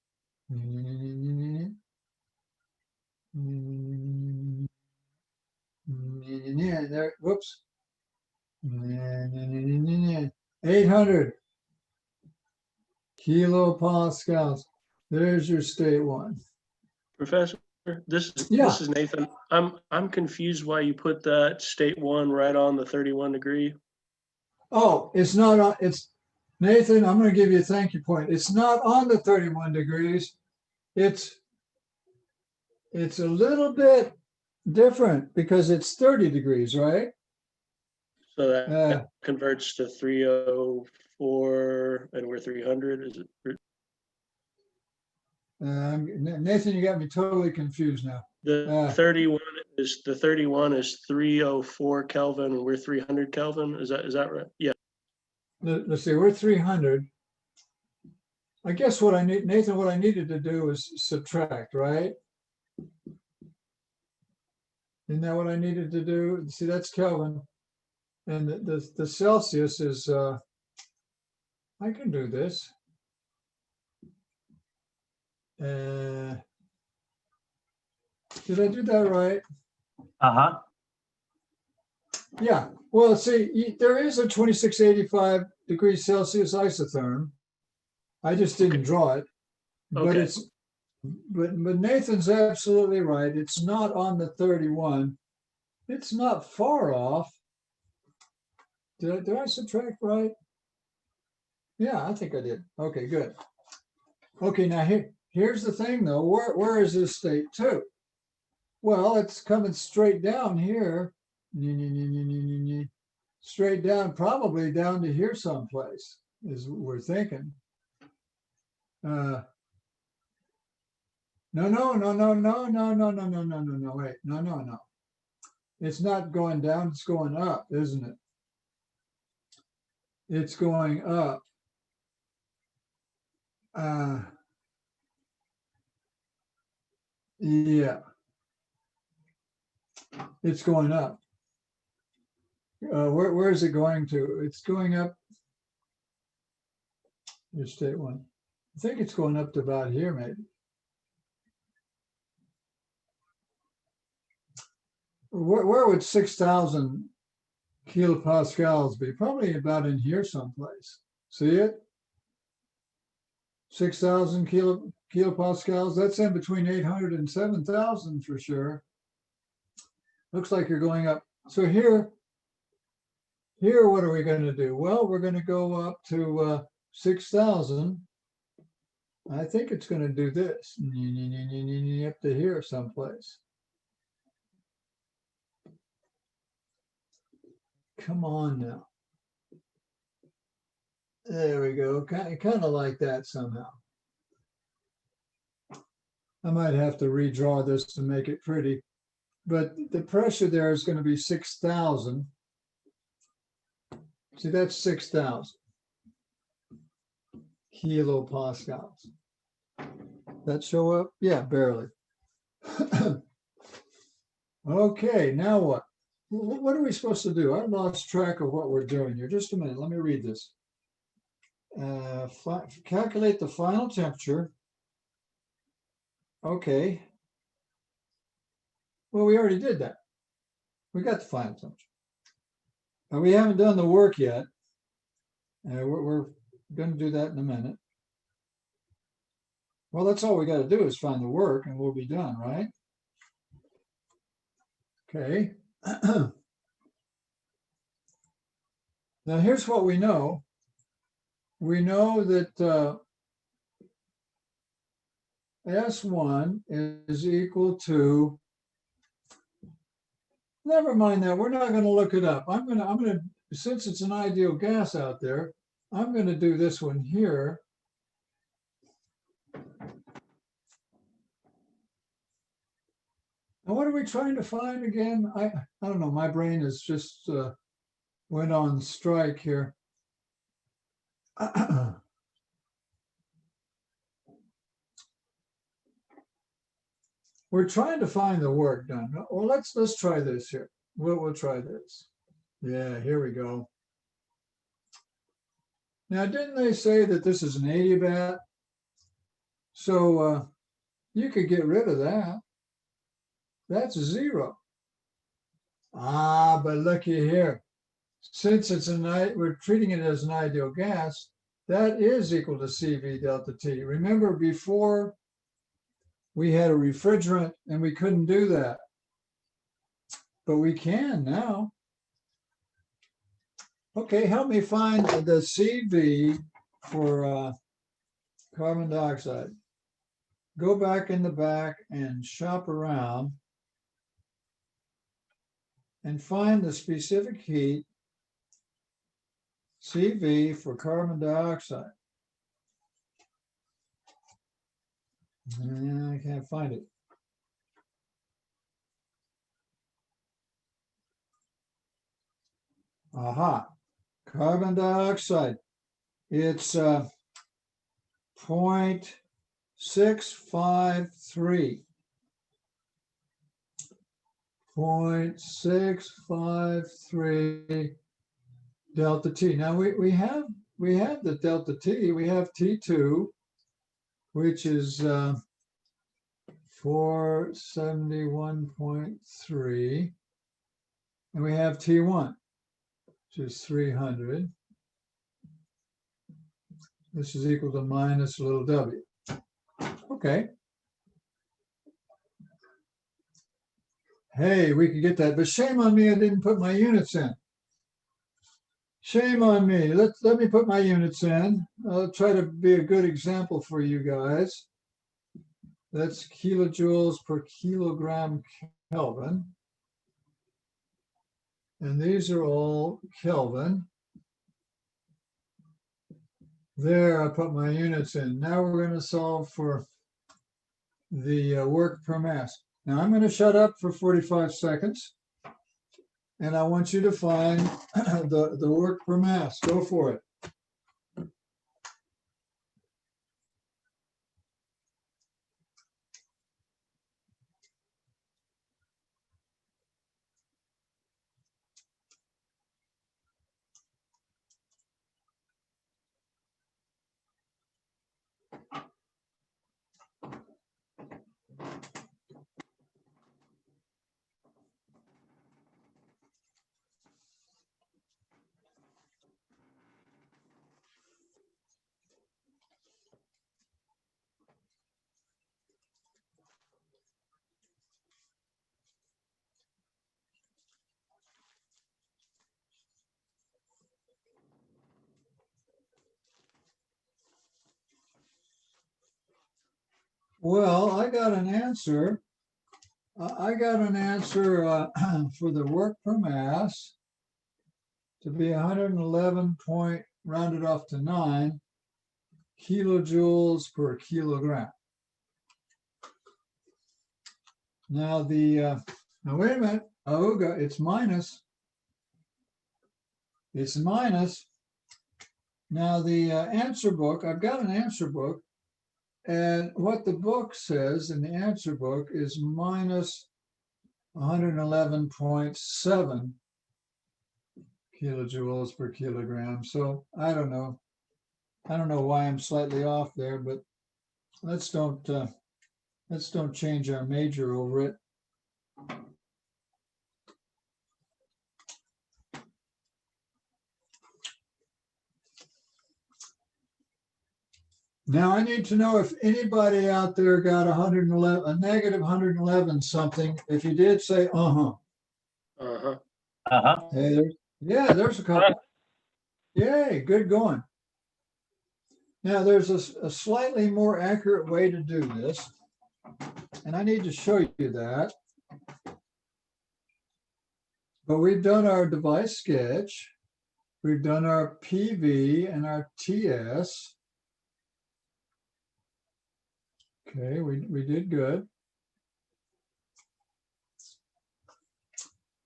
There, whoops. 800 kilopascals. There's your state one. Professor, this Yeah. is Nathan. I'm confused why you put that state one right on the 31 degree. Oh, it's not on, it's, Nathan, I'm going to give you a thank you point. It's not on the 31 degrees. It's a little bit different because it's 30 degrees, right? So that converts to 304 and we're 300. Is it? Nathan, you got me totally confused now. The 31 is 304 Kelvin and we're 300 Kelvin. Is that right? Yeah. Let's see, we're 300. I guess what I need, Nathan, what I needed to do is subtract, right? Isn't that what I needed to do? See, that's Kelvin. And the Celsius is, I can do this. Did I do that right? Uh-huh. Yeah. Well, see, there is a 2685 degrees Celsius isotherm. I just didn't draw it, but Okay. but Nathan's absolutely right. It's not on the 31. It's not far off. Did I subtract right? Yeah, I think I did. Okay, good. Okay, now here's the thing though. Where is this state two? Well, it's coming straight down here. Straight down, probably down to here someplace, is what we're thinking. No, wait, no. It's not going down, it's going up, isn't it? It's going up. Yeah. It's going up. Where is it going to? It's going up. Here's state one. I think it's going up to about here, maybe. Where would 6,000 kilopascals be? Probably about in here someplace. See it? 6,000 kilopascals. That's in between 800 and 7,000 for sure. Looks like you're going up. So here, what are we going to do? Well, we're going to go up to 6,000. I think it's going to do this up to here someplace. Come on now. There we go. Kind of like that somehow. I might have to redraw this to make it pretty, but the pressure there is going to be 6,000. See, that's 6,000 kilopascals. That show up? Yeah, barely. Okay, now what? What are we supposed to do? I lost track of what we're doing here. Just a minute. Let me read this. Calculate the final temperature. Okay. Well, we already did that. We got the final temperature. We haven't done the work yet. We're going to do that in a minute. Well, that's all we got to do is find the work and we'll be done, right? Okay. Now, here's what we know. We know that S1 is equal to, never mind that, we're not going to look it up. I'm going to, since it's an ideal gas out there, I'm going to do this one here. Now, what are we trying to find again? I don't know. My brain is just went on strike here. We're trying to find the work done. Well, let's try this here. We'll try this. Yeah, here we go. Now, didn't they say that this is an adiabat? So you could get rid of that. That's 0. But looky here. Since it's we're treating it as an ideal gas, that is equal to CV delta T. Remember before we had a refrigerant and we couldn't do that, but we can now. Okay, help me find the CV for carbon dioxide. Go back in the back and shop around and find the specific heat CV for carbon dioxide. I can't find it. Aha, carbon dioxide. It's 0.653. 0.653 delta T. Now we have the delta T. We have T2, which is 471.3, and we have T1, which is 300. This is equal to minus little w. Okay. Hey, we could get that, but shame on me, I didn't put my units in. Shame on me. Let me put my units in. I'll try to be a good example for you guys. That's kilojoules per kilogram Kelvin. And these are all Kelvin. There, I put my units in. Now we're going to solve for the work per mass. Now I'm going to shut up for 45 seconds. And I want you to find the work per mass. Go for it. Well, I got an answer. I got an answer for the work per mass to be 111 point, rounded off to 9 kilojoules per kilogram. Now now wait a minute. Oh, it's minus. It's minus. Now the answer book, I've got an answer book. And what the book says in the answer book is minus 111.7 kilojoules per kilogram. So I don't know. I don't know why I'm slightly off there, but let's don't change our major over it. Now I need to know if anybody out there got 111, a negative 111 something. If you did, say uh-huh. Uh-huh. Uh-huh. Hey, there's a couple. Yay, good going. Now there's a slightly more accurate way to do this, and I need to show you that. But we've done our device sketch, we've done our PV and our TS. Okay, we did good.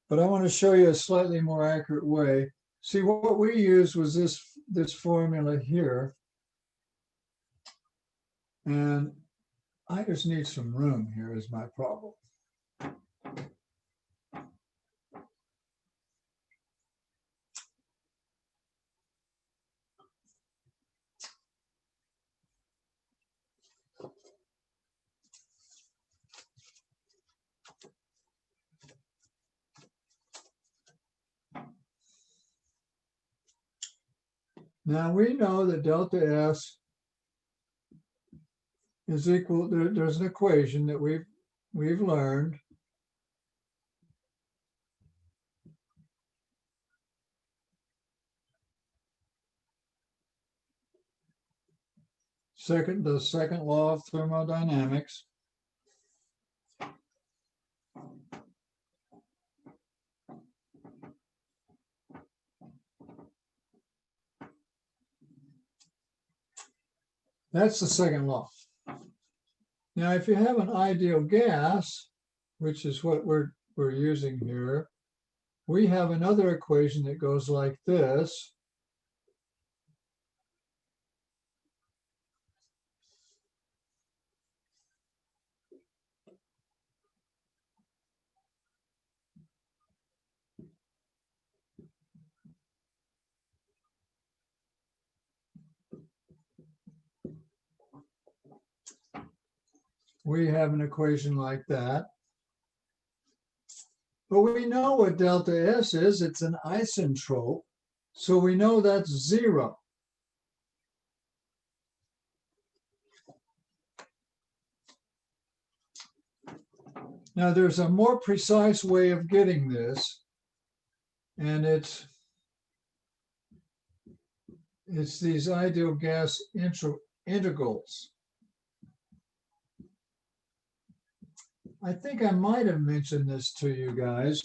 But I want to show you a slightly more accurate way. See, what we used was this formula here. And I just need some room here is my problem. Now we know that delta S is equal, there's an equation that we've learned. The second law of thermodynamics. That's the second law. Now, if you have an ideal gas, which is what we're using here, we have another equation that goes like this. We have an equation like that. But we know what delta S is. It's an isentrope. So we know that's 0. Now there's a more precise way of getting this. And it's It's these ideal gas integrals. I think I might have mentioned this to you guys.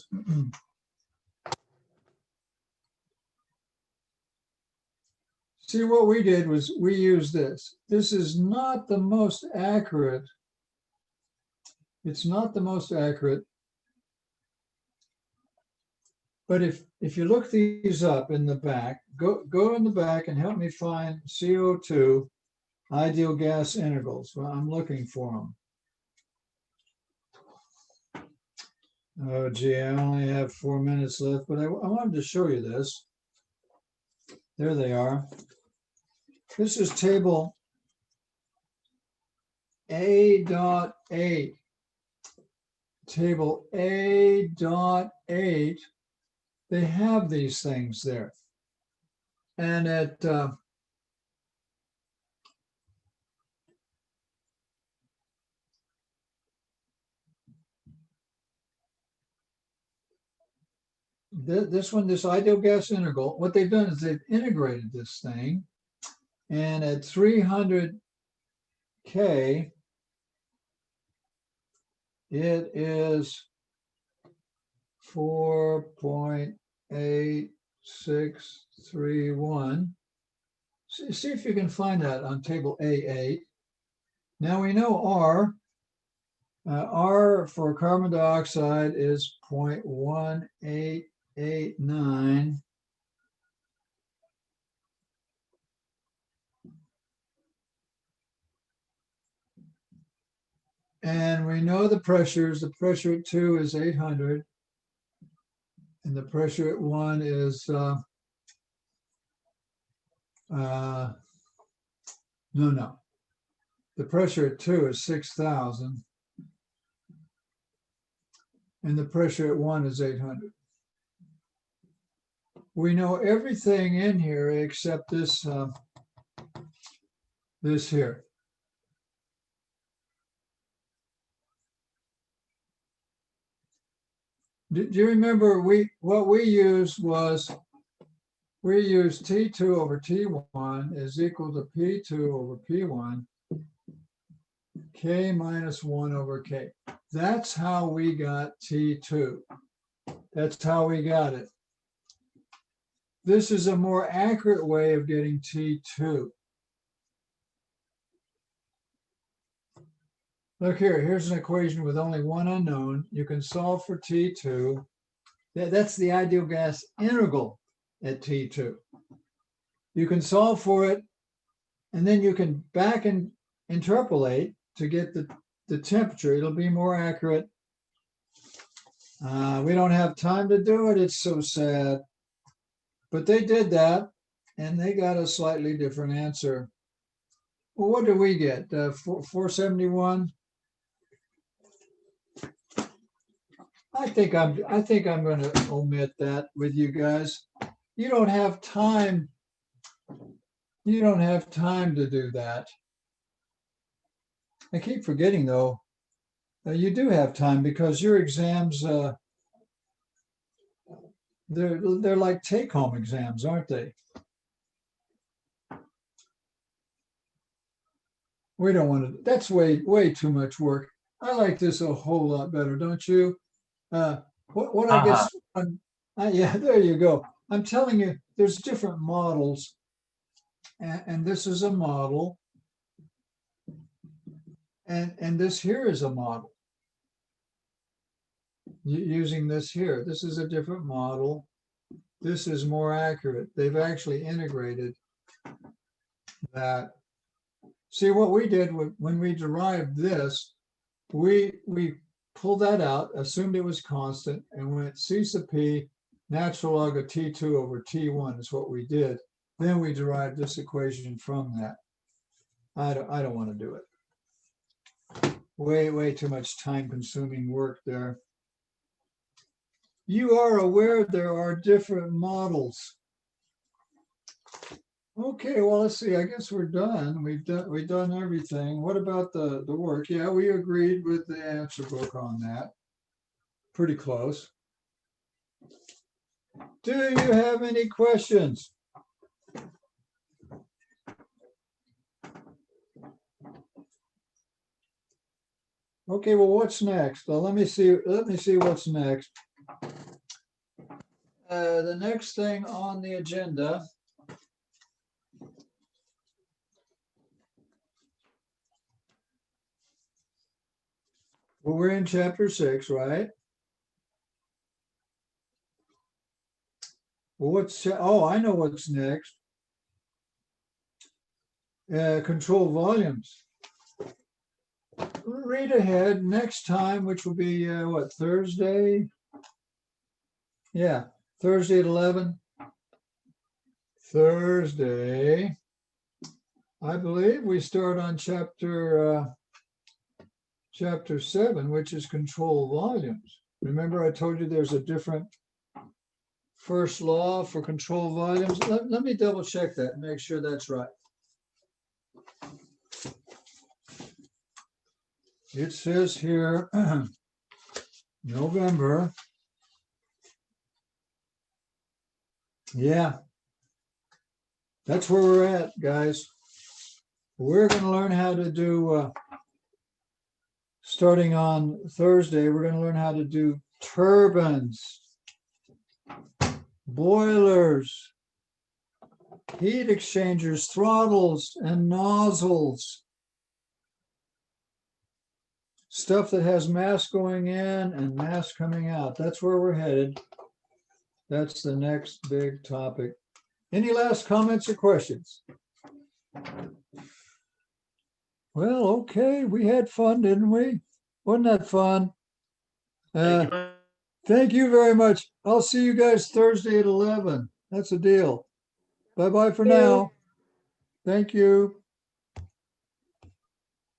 See, what we did was we used this. This is not the most accurate. It's not the most accurate. But if you look these up in the back, go in the back and help me find CO2 ideal gas integrals. Well, I'm looking for them. Oh, gee, I only have 4 minutes left, but I wanted to show you this. There they are. This is table A.8. Table A.8. They have these things there. And at this ideal gas integral, what they've done is they've integrated this thing. And at 300 K, it is 4.8631. See if you can find that on table A8. Now we know R. R for carbon dioxide is 0.1889. And we know the pressures. The pressure at 2 is 800. And the pressure at 1 is, no. The pressure at 2 is 6,000. And the pressure at 1 is 800. We know everything in here except this, this here. Do you remember what we used was we used T2 over T1 is equal to P2 over P1, K minus 1 over K. That's how we got T2. That's how we got it. This is a more accurate way of getting T2. Look here, here's an equation with only one unknown. You can solve for T2. That's the ideal gas integral at T2. You can solve for it, and then you can back and interpolate to get the temperature. It'll be more accurate. We don't have time to do it. It's so sad. But they did that, and they got a slightly different answer. Well, what do we get? 471? I think I'm going to omit that with you guys. You don't have time. You don't have time to do that. I keep forgetting though, you do have time because your exams, they're like take-home exams, aren't they? We don't want to. That's way too much work. I like this a whole lot better, don't you? What I guess, yeah, there you go. I'm telling you, there's different models, and this is a model, and this here is a model. Using this here, this is a different model. This is more accurate. They've actually integrated that. See, what we did when we derived this, we pulled that out, assumed it was constant, and went C sub P natural log of T2 over T1 is what we did. Then we derived this equation from that. I don't want to do it. Way too much time-consuming work there. You are aware there are different models. Okay, well, let's see. I guess we're done. We've done everything. What about the work? Yeah, we agreed with the answer book on that. Pretty close. Do you have any questions? Okay, well, what's next? Well, let me see what's next. The next thing on the agenda. Well, we're in chapter 6, right? Well, I know what's next. Control volumes. Read ahead next time, which will be what, Thursday? Yeah, Thursday at 11. Thursday. I believe we start on chapter 7, which is control volumes. Remember, I told you there's a different first law for control volumes. Let me double check that and make sure that's right. It says here, November. Yeah, that's where we're at, guys. We're going to learn how to do, starting on Thursday, we're going to learn how to do turbines, boilers, heat exchangers, throttles, and nozzles. Stuff that has mass going in and mass coming out. That's where we're headed. That's the next big topic. Any last comments or questions? Well, okay, we had fun, didn't we? Wasn't that fun? Thank you. Thank you very much. I'll see you guys Thursday at 11. That's a deal. Bye-bye for now. Thank you.